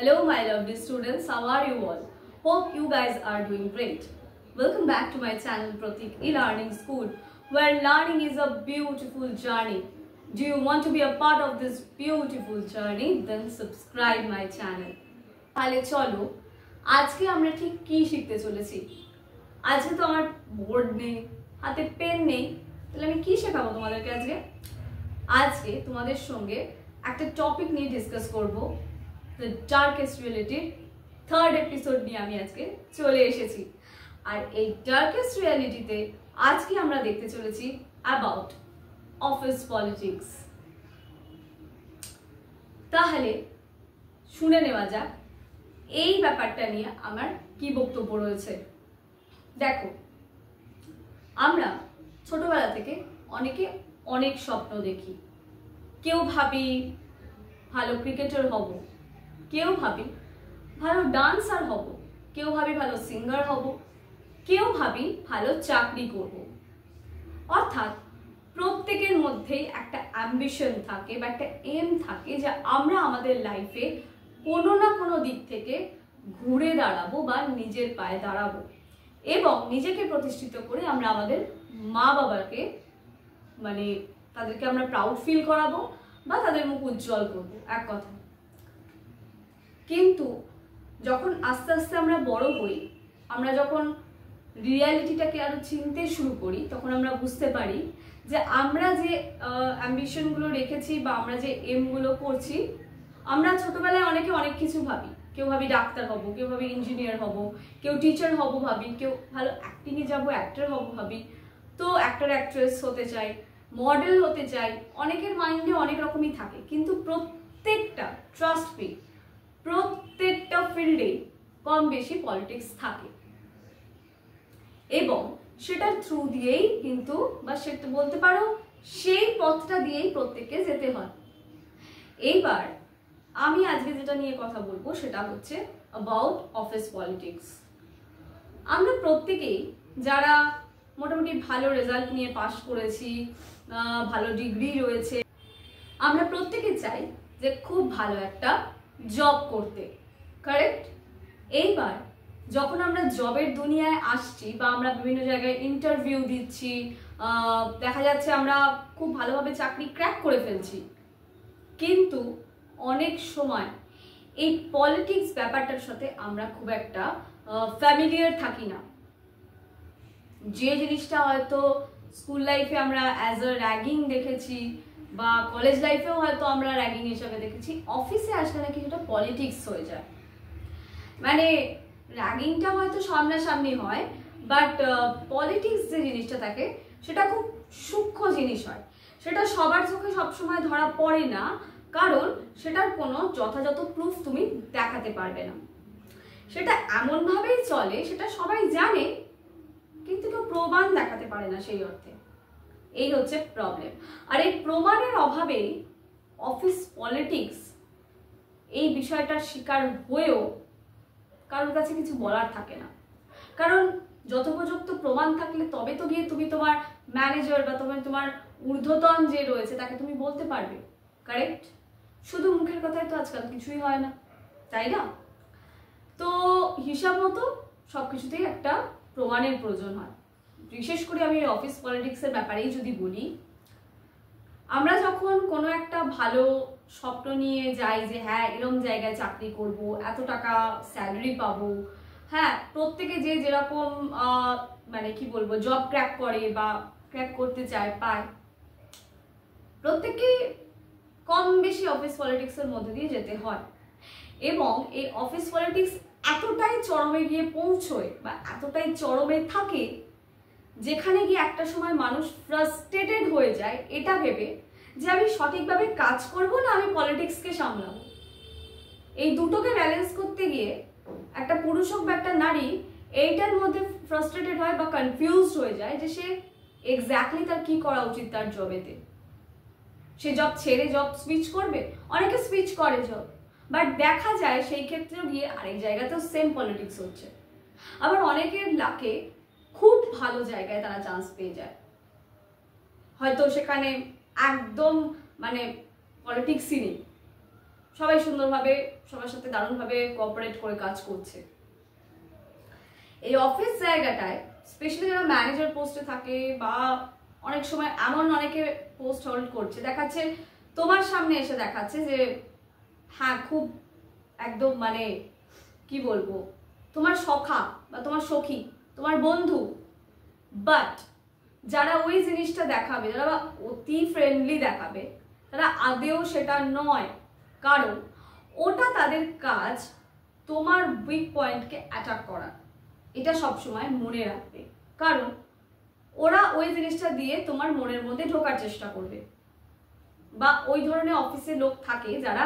Hello my lovely students, how are you all? Hope you guys are doing great. Welcome back to my channel Pratik E-Learning School, where learning is a beautiful journey. Do you want to be a part of this beautiful journey? Then subscribe my channel. তাহলে চলো আজকে আমরা ঠিক কি শিখতে চলেছি। আজকে তো আমার বোর্ড নেই, হাতে পেন নেই, তাহলে আমি কি শেখাবো তোমাদেরকে আজকে? আজকে তোমাদের সঙ্গে একটা টপিক নিয়ে ডিসকাস করব। দ্য ডার্কেস্ট রিয়েলিটির থার্ড এপিসোড নিয়ে আমি আজকে চলে এসেছি। আর এই ডার্কেস্ট রিয়েলিটিতে আজকে আমরা দেখতে চলেছি অ্যাবাউট অফিস পলিটিক্স। তাহলে শুনে নেওয়া যাক এই ব্যাপারটা নিয়ে আমার কি বক্তব্য রয়েছে। দেখো, আমরা ছোটবেলা থেকে অনেকে অনেক স্বপ্ন দেখি। কেউ ভাবি ভালো ক্রিকেটার হব, কেউ ভাবি ভালো ডান্সার হব, কেউ ভাবি ভালো সিঙ্গার হব, কেউ ভাবি ভালো চাকরি করব। অর্থাৎ প্রত্যেকের মধ্যেই একটা অ্যাম্বিশন থাকে বা একটা এম থাকে যে আমরা আমাদের লাইফে কোনো না কোনো দিক থেকে ঘুরে দাঁড়াবো বা নিজের পায়ে দাঁড়াবো এবং নিজেকে প্রতিষ্ঠিত করে আমরা আমাদের মা বাবাকে তাদেরকে আমরা প্রাউড ফিল করাবো বা তাদের মুখ উজ্জ্বল করবো, এক কথা। কিন্তু যখন আস্তে আস্তে আমরা বড় হই, আমরা যখন রিয়ালিটিটাকে আরো চিনতে শুরু করি, তখন আমরা বুঝতে পারি যে আমরা যে অ্যাম্বিশনগুলো রেখেছি বা আমরা যে এমগুলো করছি, আমরা ছোটবেলায় অনেকে অনেক কিছু ভাবি। কেউ ভাবি ডাক্তার হব, কেউ ভাবি ইঞ্জিনিয়ার হব, কেউ টিচার হব ভাবি, কেউ ভালো অ্যাক্টিংয়ে যাবো, অ্যাক্টর হব ভাবি, তো অ্যাক্টর অ্যাক্ট্রেস হতে চাই, মডেল হতে চাই। অনেকের মাইন্ডে অনেক রকমই থাকে, কিন্তু প্রত্যেকটা, ট্রাস্ট মি, প্রত্যেকটা ফিল্ডে কম বেশি পলিটিক্স থাকে এবং সেটার থ্রু দিয়েই কিন্তু বা সেটা বলতে পারো সেই পথটা দিয়েই প্রত্যেককে যেতে হয়। এইবার আমি আজকে যেটা নিয়ে কথা বলবো সেটা হচ্ছে অ্যাবাউট অফিস পলিটিক্স। আমরা প্রত্যেকেই যারা মোটামুটি ভালো রেজাল্ট নিয়ে পাশ করেছি, ভালো ডিগ্রি রয়েছে, আমরা প্রত্যেকে চাই যে খুব ভালো একটা জব করতে, কারেক্ট? এইবার যখন আমরা জবের দুনিয়ায় আসছি বা আমরা বিভিন্ন জায়গায় ইন্টারভিউ দিচ্ছি, দেখা যাচ্ছে আমরা খুব ভালোভাবে চাকরি ক্র্যাক করে ফেলছি, কিন্তু অনেক সময় এই পলিটিক্স ব্যাপারটার সাথে আমরা খুব একটা ফ্যামিলিয়ার থাকি না। যে জিনিসটা হয়তো স্কুল লাইফে আমরা অ্যাজ আ র্যাগিং দেখেছি বা কলেজ লাইফেও হয়তো আমরা র্যাগিং হিসাবে দেখেছি, অফিসে আসলে নাকি সেটা পলিটিক্স হয়ে যায়। র্যাগিংটা হয়তো সামনাসামনি হয়, বাট পলিটিক্স যে জিনিসটা থাকে সেটা খুব সূক্ষ্ম জিনিস হয়। সেটা সবার চোখে সবসময় ধরা পড়ে না, কারণ সেটার কোনো যথাযথ প্রুফ তুমি দেখাতে পারবে না। সেটা এমনভাবেই চলে, সেটা সবাই জানে, কিন্তু কেউ প্রমাণ দেখাতে পারে না সেই অর্থে। এই হচ্ছে প্রবলেম। আর এই প্রমাণের অভাবে অফিস পলিটিক্স এই বিষয়টার শিকার হয়েও কারোর কাছে কিছু বলার থাকে না। কারণ যথোপযুক্ত প্রমাণ থাকলে তবে তো গিয়ে তুমি তোমার ম্যানেজার বা তোমার ঊর্ধ্বতন যে রয়েছে তাকে তুমি বলতে পারবে, কারেক্ট? শুধু মুখের কথায় তো আজকাল কিছুই হয় না, তাই না? তো হিসাব মতো সবকিছুতেই একটা প্রমাণের প্রয়োজন হয়। বিশেষ করে আমি অফিস পলিটিক্সের ব্যাপারেই যদি বলি, আমরা যখন কোনো একটা ভালো স্বপ্ন নিয়ে যাই যে হ্যাঁ এরকম জায়গায় চাকরি করব, এত টাকা স্যালারি পাবো, হ্যাঁ প্রত্যেকে যে যেরকম কি বলবো জব ক্র্যাক করে বা ক্র্যাক করতে চায় পায়, প্রত্যেককে কম বেশি অফিস পলিটিক্সের মধ্যে দিয়ে যেতে হয়। এবং এই অফিস পলিটিক্স এতটাই চরমে গিয়ে পৌঁছয় বা এতটাই চরমে থাকে যেখানে গিয়ে একটা সময় মানুষ ফ্রাস্ট্রেটেড হয়ে যায় এটা ভেবে যে আমি সঠিকভাবে কাজ করব না আমি পলিটিক্সকে সামলাবো। এই দুটোকে ব্যালেন্স করতে গিয়ে একটা পুরুষ হোক বা একটা নারী এইটার মধ্যে ফ্রাস্ট্রেটেড হয় বা কনফিউজড হয়ে যায় যে সে এক্স্যাক্টলি তার কি করা উচিত তার জবেতে। সে জব ছেড়ে জব সুইচ করবে, অনেকে সুইচ করে জব, বাট দেখা যায় সেই ক্ষেত্রেও গিয়ে আরেক জায়গাতেও সেম পলিটিক্স হচ্ছে। আবার অনেকের লাকে খুব ভালো জায়গায় তারা চান্স পেয়ে যায়, হয়তো সেখানে একদম পলিটিক্সই নেই, সবাই সুন্দরভাবে সবার সাথে দারুণভাবে কোঅপারেট করে কাজ করছে। এই অফিস জায়গাটায় স্পেশালি যারা ম্যানেজার পোস্টে থাকে বা অনেক সময় এমন অনেকে পোস্ট হোল্ড করছে, দেখাচ্ছে তোমার সামনে এসে দেখাচ্ছে যে হ্যাঁ খুব একদম মানে কি বলবো, তোমার সখা বা তোমার সখী, তোমার বন্ধু, বাট যারা ওই জিনিসটা দেখাবে, যারা অতি ফ্রেন্ডলি দেখাবে, তারা আদেও সেটা নয়। কারণ ওটা তাদের কাজ তোমার উইক পয়েন্টকে অ্যাটাক করা। এটা সবসময় মনে রাখবে, কারণ ওরা ওই জিনিসটা দিয়ে তোমার মনের মধ্যে ঢোকার চেষ্টা করবে। বা ওই ধরনের অফিসে লোক থাকে যারা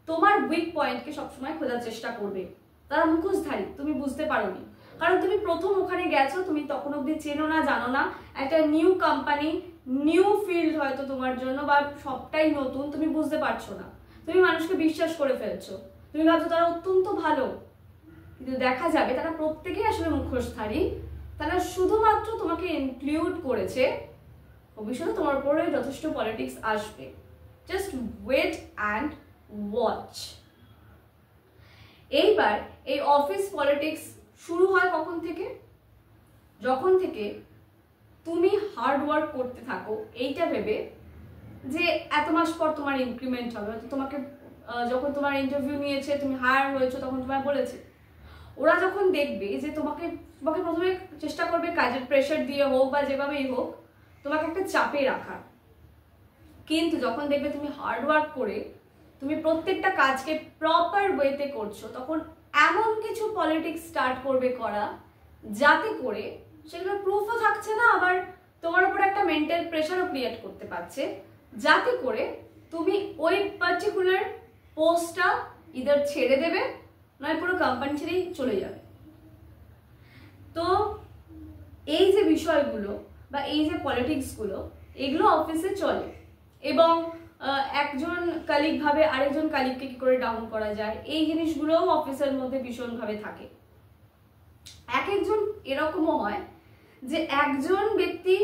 তোমার উইক পয়েন্টকে সবসময় খোঁজার চেষ্টা করবে। তারা মুখোশধারী, তুমি বুঝতে পারোনি, কারণ তুমি প্রথম ওখানে গেছো, তুমি তখন অব্দি চেনো না, জানো না, একটা নিউ কোম্পানি, নিউ ফিল্ড হয়তো তোমার জন্য, বা সবটাই নতুন, তুমি বুঝতে পারছো না, তুমি মানুষকে বিশ্বাস করে ফেলছো, তুমি ভাবছো তারা অত্যন্ত ভালো, কিন্তু দেখা যাবে তারা প্রত্যেকেই আসলে মুখোশধারী। তারা শুধুমাত্র তোমাকে ইনক্লুড করেছে, ভবিষ্যতে তোমার উপরে যথেষ্ট পলিটিক্স আসবে। Just wait and watch. এইবার এই অফিস পলিটিক্স শুরু হয় কখন থেকে? যখন থেকে তুমি হার্ড ওয়ার্ক করতে থাকো এইটা ভেবে যে এত মাস পর তোমার ইনক্রিমেন্ট হবে। তোমাকে যখন তোমার ইন্টারভিউ নিয়েছে, তুমি হায়ার হয়েছো, তখন তোমায় বলেছে, ওরা যখন দেখবে যে তোমাকে প্রথমে চেষ্টা করবে কাজের প্রেশার দিয়ে হোক বা যেভাবেই হোক তোমাকে একটা চাপে রাখার, কিন্তু যখন দেখবে তুমি হার্ড ওয়ার্ক করে তুমি প্রত্যেকটা কাজকে প্রপার ওয়েতে করছো, তখন এমন কিছু পলিটিক্স স্টার্ট করবে করা যাতে করে সেগুলো প্রুফও থাকছে না, আবার তোমার উপর একটা মেন্টাল প্রেশারও ক্রিয়েট করতে পারছে, যাতে করে তুমি ওই পার্টিকুলার পোস্টটা ইদার ছেড়ে দেবে, নয় পুরো কোম্পানি ছেড়েই চলে যাবে। তো এই যে বিষয়গুলো বা এই যে পলিটিক্সগুলো, এগুলো অফিসে চলে, এবং একজন কালিগ ভাবে আরেকজন কালিগকে কি করে ডাউন করা যায়, এই জিনিসগুলোও অফিসের মধ্যে ভীষণভাবে থাকে। এক একজন এরকমও হয় যে একজন ব্যক্তি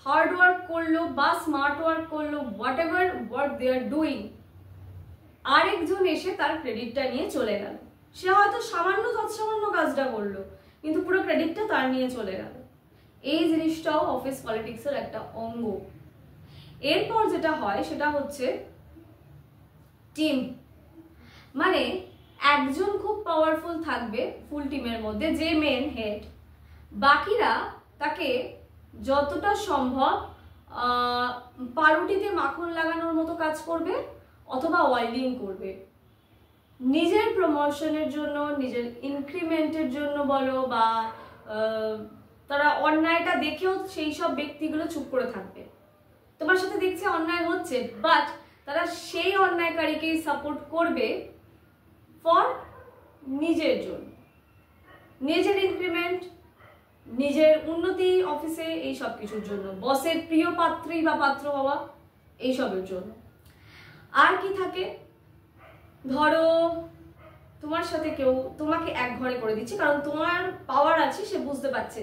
হার্ড ওয়ার্ক করলো বা স্মার্ট ওয়ার্ক করলো, whatever work they are doing, আরেকজন এসে তার ক্রেডিটটা নিয়ে চলে গেল। সে হয়তো সামান্য তৎসামান্য কাজটা করলো, কিন্তু পুরো ক্রেডিটটা তার নিয়ে চলে গেল। এই জিনিসটাও অফিস পলিটিক্সের একটা অঙ্গ। এরপর যেটা হয় সেটা হচ্ছে টিম। মানে একজন খুব পাওয়ারফুল থাকবে ফুল টিমের মধ্যে, যে মেন হেড, বাকিরা তাকে যতটা সম্ভব পাউরুটিতে মাখন লাগানোর মতো কাজ করবে অথবা ওয়েল্ডিং করবে, নিজের প্রমোশনের জন্য, নিজের ইনক্রিমেন্টের জন্য বলো, বা তারা অন্যায়টা দেখেও সেই সব ব্যক্তিগুলো চুপ করে থাকবে। তোমার সাথে দেখছে অন্যায় হচ্ছে, বাট তারা সেই অন্যায়কারীকেই সাপোর্ট করবে ফর নিজের জন্য, নিজের ইনক্রিমেন্ট, নিজের উন্নতি অফিসে, এই সব কিছুর জন্য, বসের প্রিয় পাত্রী বা পাত্র হওয়া, এইসবের জন্য। আর কি থাকে, ধরো তোমার সাথে কেউ তোমাকে এক ঘরে করে দিচ্ছে, কারণ তোমার পাওয়ার আছে, সে বুঝতে পারছে।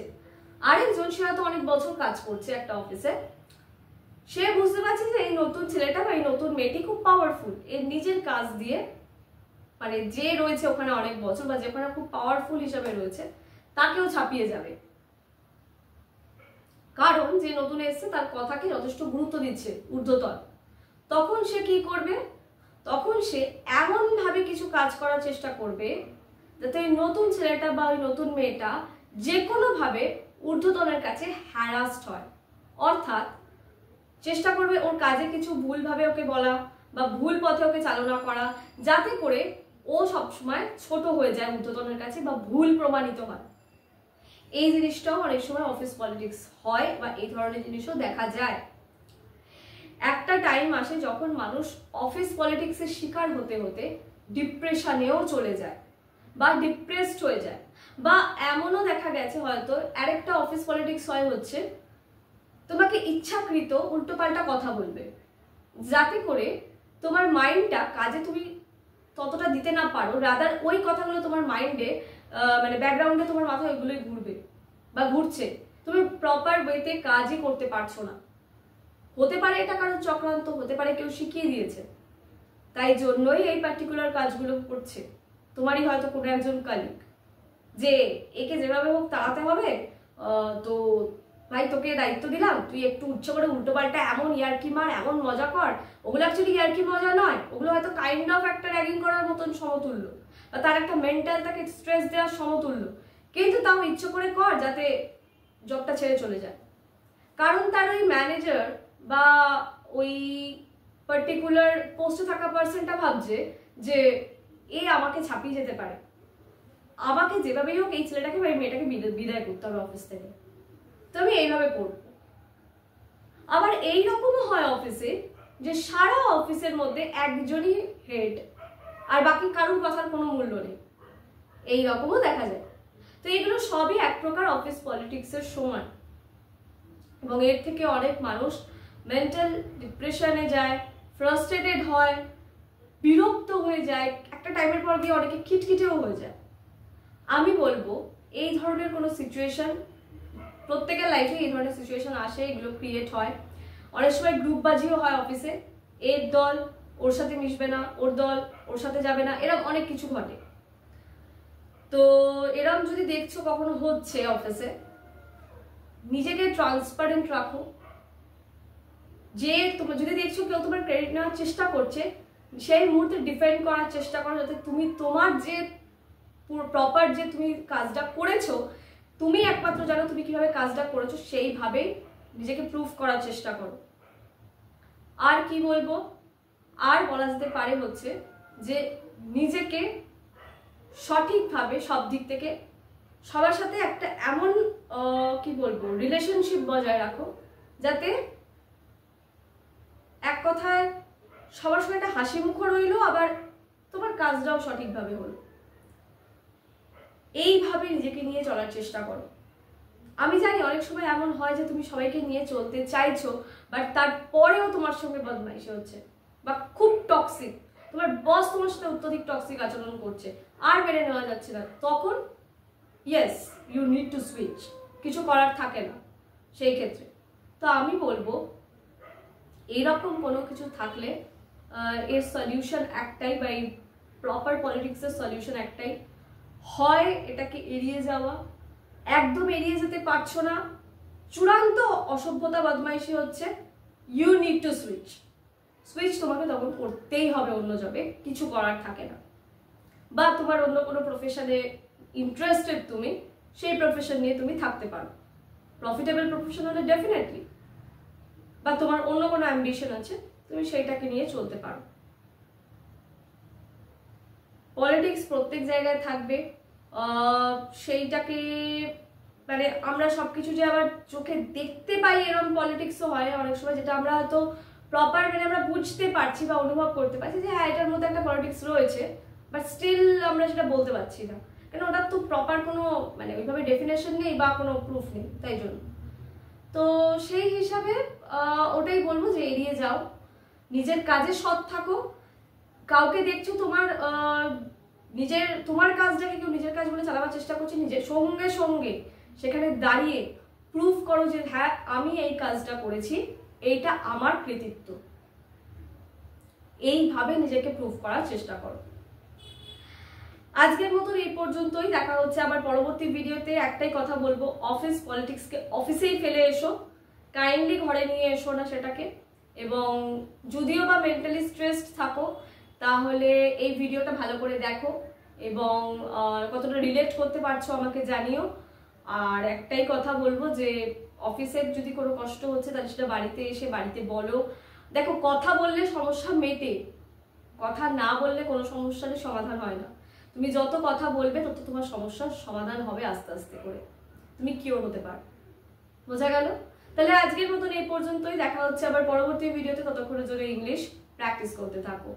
আরেকজন, সে হয়তো অনেক বছর কাজ করছে একটা অফিসে, সে বুঝতে পারছে যে এই নতুন ছেলেটা বা এই নতুন মেয়েটি খুব পাওয়ারফুল, এর নিজের কাজ দিয়ে, মানে যে রয়েছে ওখানে অনেক বছর বা যেখানে খুব পাওয়ারফুল হিসাবে রয়েছে, তাকেও ছাপিয়ে যাবে। কারণ যে নতুন এসছে তার কথাকে যথেষ্ট গুরুত্ব দিচ্ছে ঊর্ধ্বতন। তখন সে কি করবে? তখন সে এমন ভাবে কিছু কাজ করার চেষ্টা করবে যাতে ওই নতুন ছেলেটা বা ওই নতুন মেয়েটা যে কোনো ভাবে ঊর্ধ্বতনের কাছে হ্যারাস্ট হয়। অর্থাৎ চেষ্টা করবে ওর কাজে কিছু ভুলভাবে ওকে বলা বা ভুল পথে ওকে চালনা করা, যাতে করে ও সবসময় ছোট হয়ে যায় ঊর্ধ্বতনের কাছে বা ভুল প্রমাণিত হয়। এই জিনিসটাও অনেক সময় অফিস পলিটিক্স হয় বা এই ধরনের জিনিসও দেখা যায়। একটা টাইম আসে যখন মানুষ অফিস পলিটিক্সের শিকার হতে হতে ডিপ্রেশনেও চলে যায় বা ডিপ্রেসড হয়ে যায়, বা এমনও দেখা গেছে হয়তো আরেকটা অফিস পলিটিক্স হয় হচ্ছে তোমাকে ইচ্ছাকৃত উল্টোপাল্টা কথা বলবে, যাতে করে তোমার মাইন্ডটা কাজে তুমি ততটা দিতে না পারো, রাদার ওই কথাগুলো তোমার মাইন্ডে মানে ব্যাকগ্রাউন্ডে তোমার মাথায় ওইগুলোই ঘুরবে বা ঘুরছে, তুমি প্রপার ওয়েতে কাজই করতে পারছো না। হতে পারে এটা কারোর চক্রান্ত, হতে পারে কেউ শিখিয়ে দিয়েছে, তাই জন্যই এই পার্টিকুলার কাজগুলো করছে। তোমারই হয়তো কোনো একজন কালিগ যে একে যেভাবে হোক তাড়াতে হবে, তো ভাই তোকে দায়িত্ব দিলাম, তুই একটু উচ্চ করে উল্টো পাল্টা এমন ইয়ার্কি মার, এমন মজা কর। ওগুলো অ্যাকচুয়ালি ইয়ার্কি মজা নয়, ওগুলো হয়তো কাইন্ড অফ একটা র্যাগিং করার মতন সমতুল্য, বা তার একটা মেন্টাল তাকে স্ট্রেস দেওয়ার সমতুল্য, কিন্তু তাও ইচ্ছে করে কর যাতে জবটা ছেড়ে চলে যায়। কারণ তার ওই ম্যানেজার বা ওই পার্টিকুলার পোস্টে থাকা পার্সনটা ভাবছে যে এ আমাকে ছাপিয়ে যেতে পারে, আমাকে যেভাবেই হোক এই ছেলেটাকে বা এই মেয়েটাকে বিদায় করতে হবে অফিস থেকে, তো আমি এইভাবে করব। আবার এইরকমও হয় অফিসে যে সারা অফিসের মধ্যে একজনই হেড আর বাকি কারোর কথার কোনো মূল্য নেই, এইরকমও দেখা যায়। তো এইগুলো সবই এক প্রকার অফিস পলিটিক্সের সমান, এবং এর থেকে অনেক মানুষ মেন্টাল ডিপ্রেশনে যায়, ফ্রাস্ট্রেটেড হয়, বিরক্ত হয়ে যায়, একটা টাইমের পর গিয়ে অনেকে খিটখিটেও হয়ে যায়। আমি বলবো এই ধরনের কোনো সিচুয়েশন প্রত্যেকের লাইফে এই ধরনের সিচুয়েশন আসে, এগুলো ক্রিয়েট হয়। অনেক সময় গ্রুপবাজিও হয় অফিসে, এর দল ওর সাথে মিশবে না, ওর দল ওর সাথে যাবে না, এরকম অনেক কিছু ঘটে। তো এরকম যদি দেখছো কখনো হচ্ছে অফিসে, নিজেকে ট্রান্সপারেন্ট রাখো। যে তোমার যদি দেখছো কেউ তোমার ক্রেডিট নেওয়ার চেষ্টা করছে, সেই মুহূর্তে ডিফেন্ড করার চেষ্টা করো, যাতে তুমি তোমার যে প্রপার যে তুমি কাজটা করেছো, তুমি একমাত্র জানো তুমি কিভাবে কাজটা করেছো, সেইভাবে নিজেকে প্রুফ করার চেষ্টা করো। আর কি বলবো, আর বলা যেতে পারে হচ্ছে যে নিজেকে সঠিকভাবে সব দিক থেকে সবার সাথে একটা এমন কি বলবো রিলেশনশিপ বজায় রাখো, যাতে এক কথায় সবার সঙ্গে একটা হাসি মুখও রইলো, আবার তোমার কাজটাও সঠিকভাবে হলো। এইভাবে নিজেকে নিয়ে চলার চেষ্টা করো। আমি জানি অনেক সময় এমন হয় যে তুমি সবাইকে নিয়ে চলতে চাইছো, বাট তারপরেও তোমার সঙ্গে বদমাইশি হচ্ছে বা খুব টক্সিক, তোমার বস তোমার সাথে অত্যধিক টক্সিক আচরণ করছে, আর মেনে নেওয়া যাচ্ছে না, তখন yes you need to switch, কিছু করার থাকে না সেই ক্ষেত্রে। তো আমি বলবো এইরকম কোনো কিছু থাকলে এর সলিউশন একটাই, বা এই প্রপার পলিটিক্সের সলিউশন একটাই, হয় এটাকে এড়িয়ে যাওয়া, একদম এড়িয়ে যেতে পারছো না, চূড়ান্ত অসভ্যতা বদমাইশি হচ্ছে, you need to switch. Switch তোমাকে তখন করতেই হবে অন্য জবে, কিছু করার থাকে না। বা তোমার অন্য কোনো প্রফেশনে ইন্টারেস্টেড তুমি, সেই প্রফেশন নিয়ে তুমি থাকতে পারো, প্রফিটেবল প্রফেশন হলে ডেফিনেটলি, বা তোমার অন্য কোনো অ্যাম্বিশন আছে তুমি সেইটাকে নিয়ে চলতে পারো। পলিটিক্স প্রত্যেক জায়গায় থাকবে, সেইটাকে মানে আমরা সবকিছু যে আবার চোখে দেখতে পাই এরকম পলিটিক্সও হয় অনেক সময়, যেটা আমরা হয়তো প্রপার মানে আমরা বুঝতে পারছি বা অনুভব করতে পারছি যে হ্যাঁ এটার মধ্যে একটা পলিটিক্স রয়েছে, বাট স্টিল আমরা সেটা বলতে পারছি না, কেন ওটার তো প্রপার কোনো মানে ওইভাবে ডেফিনেশন নেই বা কোনো প্রুফ নেই, তাই জন্য। তো সেই হিসাবে ওটাই বলবো যে এড়িয়ে যাও, নিজের কাজে সৎ থাকো। কাউকে দেখছো তোমার কাজটাকে কেউ নিজের কাজ বলে চালাবার চেষ্টা করছে, নিজের সঙ্গে সঙ্গে সেখানে দাঁড়িয়ে প্রুফ করো যে হ্যাঁ আমি এই কাজটা করেছি, এইটা আমার কৃতিত্ব, এইভাবে নিজেকে প্রুফ করার চেষ্টা করো। আজকের মতো এই পর্যন্তই, দেখা হচ্ছে আবার পরবর্তী ভিডিওতে। একটাই কথা বলবো, অফিস পলিটিক্সকে অফিসেই ফেলে এসো, কাইন্ডলি ঘরে নিয়ে এসো না সেটাকে। এবং যদিও বা মেন্টালি স্ট্রেসড থাকো, তাহলে এই ভিডিওটা ভালো করে দেখো এবং কতটা রিলেট করতে পারছো আমাকে জানিও। আর একটাই কথা বলবো যে অফিসের যদি কোনো কষ্ট হচ্ছে তাহলে সেটা বাড়িতে এসে বাড়িতে বলো। দেখো, কথা বললে সমস্যা মেটে, কথা না বললে কোনো সমস্যারই সমাধান হয় না। তুমি যত কথা বলবে তত তোমার সমস্যার সমাধান হবে আস্তে আস্তে করে, তুমি কিওর হতে পারো। বোঝা গেল? তাহলে আজকের মতন এই পর্যন্তই, দেখা হচ্ছে আবার পরবর্তী ভিডিওতে। ততক্ষণের জন্য ইংলিশ প্র্যাকটিস করতে থাকো।